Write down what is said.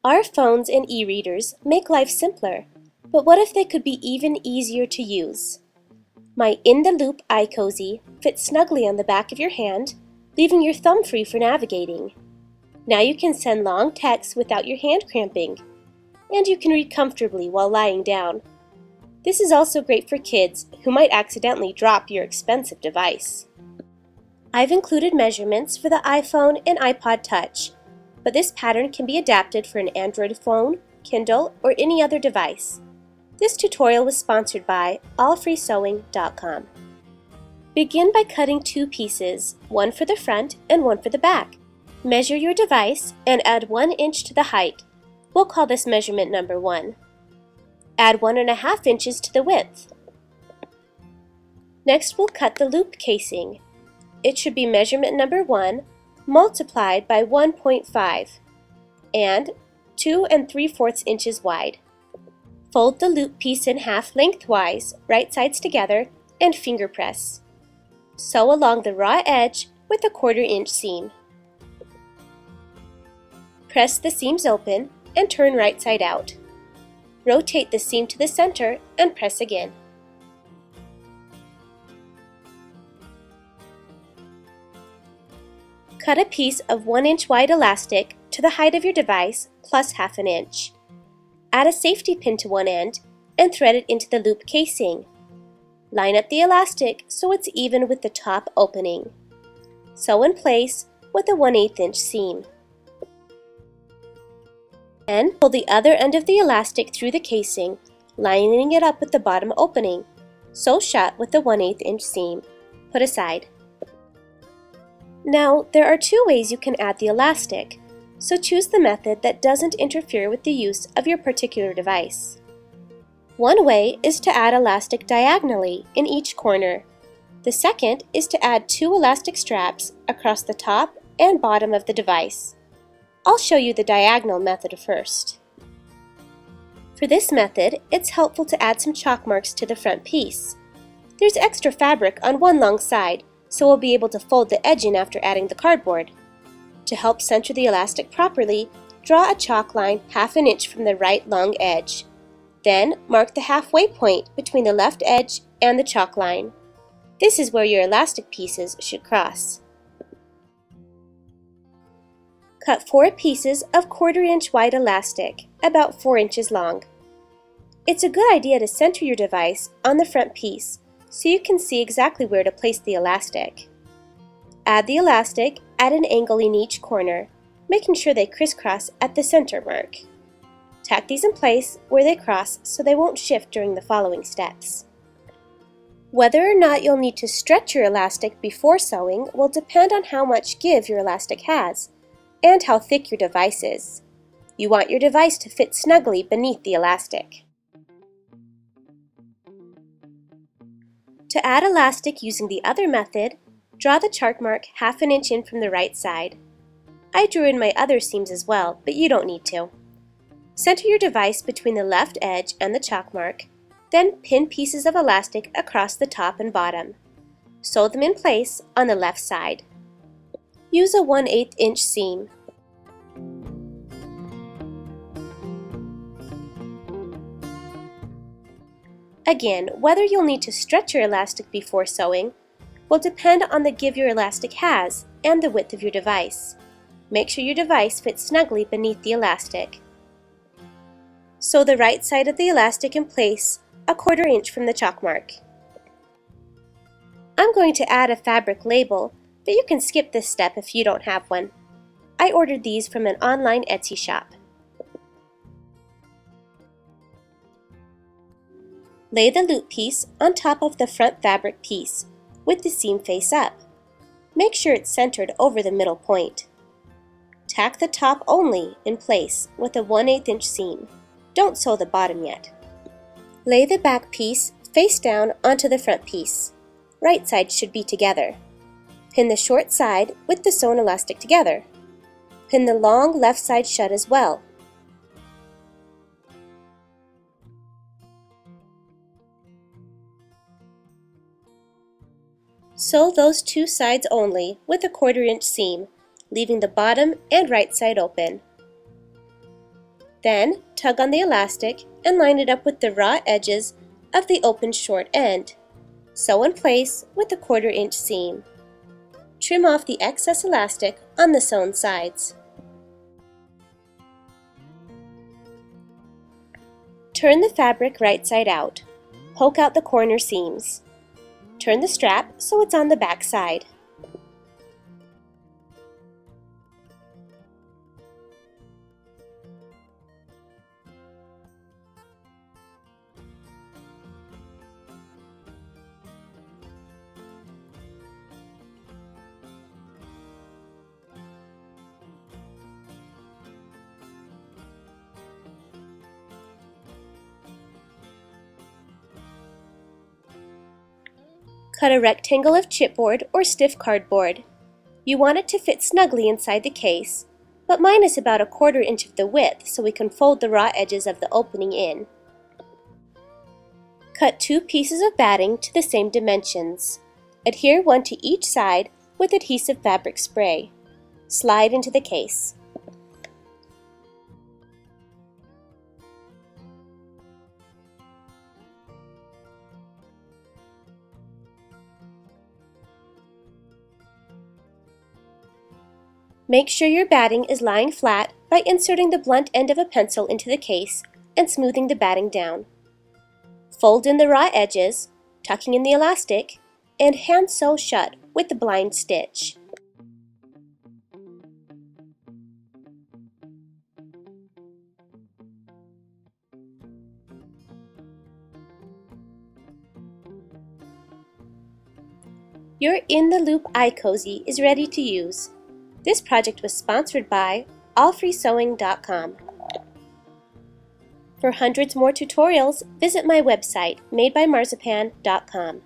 Our phones and e-readers make life simpler, but what if they could be even easier to use? My in-the-loop iCozy fits snugly on the back of your hand, leaving your thumb free for navigating. Now you can send long texts without your hand cramping, and you can read comfortably while lying down. This is also great for kids who might accidentally drop your expensive device. I've included measurements for the iPhone and iPod Touch, but this pattern can be adapted for an Android phone, Kindle, or any other device. This tutorial was sponsored by allfreesewing.com. Begin by cutting two pieces, one for the front and one for the back. Measure your device and add 1 inch to the height. We'll call this measurement number 1. Add 1.5 inches to the width. Next, we'll cut the loop casing. It should be measurement number 1 multiplied by 1.5 and 2 3/4 inches wide. Fold the loop piece in half lengthwise, right sides together, and finger press. Sew along the raw edge with a 1/4 inch seam. Press the seams open and turn right side out. Rotate the seam to the center and press again. Cut a piece of 1 inch wide elastic to the height of your device plus 1/2 inch. Add a safety pin to one end and thread it into the loop casing. Line up the elastic so it's even with the top opening. Sew in place with a 1/8 inch seam. Then pull the other end of the elastic through the casing, lining it up with the bottom opening. Sew shut with the 1/8 inch seam. Put aside. Now, there are two ways you can add the elastic, so choose the method that doesn't interfere with the use of your particular device. One way is to add elastic diagonally in each corner. The second is to add 2 elastic straps across the top and bottom of the device. I'll show you the diagonal method first. For this method, it's helpful to add some chalk marks to the front piece. There's extra fabric on one long side, so we'll be able to fold the edge in after adding the cardboard. To help center the elastic properly, draw a chalk line 1/2 inch from the right long edge. Then mark the halfway point between the left edge and the chalk line. This is where your elastic pieces should cross. Cut 4 pieces of 1/4 inch wide elastic, about 4 inches long. It's a good idea to center your device on the front piece so you can see exactly where to place the elastic. Add the elastic at an angle in each corner, making sure they crisscross at the center mark. Tack these in place where they cross so they won't shift during the following steps. Whether or not you'll need to stretch your elastic before sewing will depend on how much give your elastic has and how thick your device is. You want your device to fit snugly beneath the elastic. To add elastic using the other method, draw the chalk mark 1/2 inch in from the right side. I drew in my other seams as well, but you don't need to. Center your device between the left edge and the chalk mark, then pin pieces of elastic across the top and bottom. Sew them in place on the left side. Use a 1/8 inch seam. Again, whether you'll need to stretch your elastic before sewing will depend on the give your elastic has and the width of your device. Make sure your device fits snugly beneath the elastic. Sew the right side of the elastic in place a 1/4 inch from the chalk mark. I'm going to add a fabric label, but you can skip this step if you don't have one. I ordered these from an online Etsy shop. Lay the loop piece on top of the front fabric piece, with the seam face up. Make sure it's centered over the middle point. Tack the top only in place with a 1/8 inch seam. Don't sew the bottom yet. Lay the back piece face down onto the front piece. Right sides should be together. Pin the short side with the sewn elastic together. Pin the long left side shut as well. Sew those two sides only with a 1/4 inch seam, leaving the bottom and right side open. Then, tug on the elastic and line it up with the raw edges of the open short end. Sew in place with a 1/4 inch seam. Trim off the excess elastic on the sewn sides. Turn the fabric right side out. Poke out the corner seams. Turn the strap so it's on the back side. Cut a rectangle of chipboard or stiff cardboard. You want it to fit snugly inside the case, but mine is about a 1/4 inch of the width so we can fold the raw edges of the opening in. Cut 2 pieces of batting to the same dimensions. Adhere one to each side with adhesive fabric spray. Slide into the case. Make sure your batting is lying flat by inserting the blunt end of a pencil into the case and smoothing the batting down. Fold in the raw edges, tucking in the elastic, and hand sew shut with the blind stitch. Your In the Loop iCozy is ready to use. This project was sponsored by allfreesewing.com. For hundreds more tutorials, visit my website, MadeByMarzipan.com.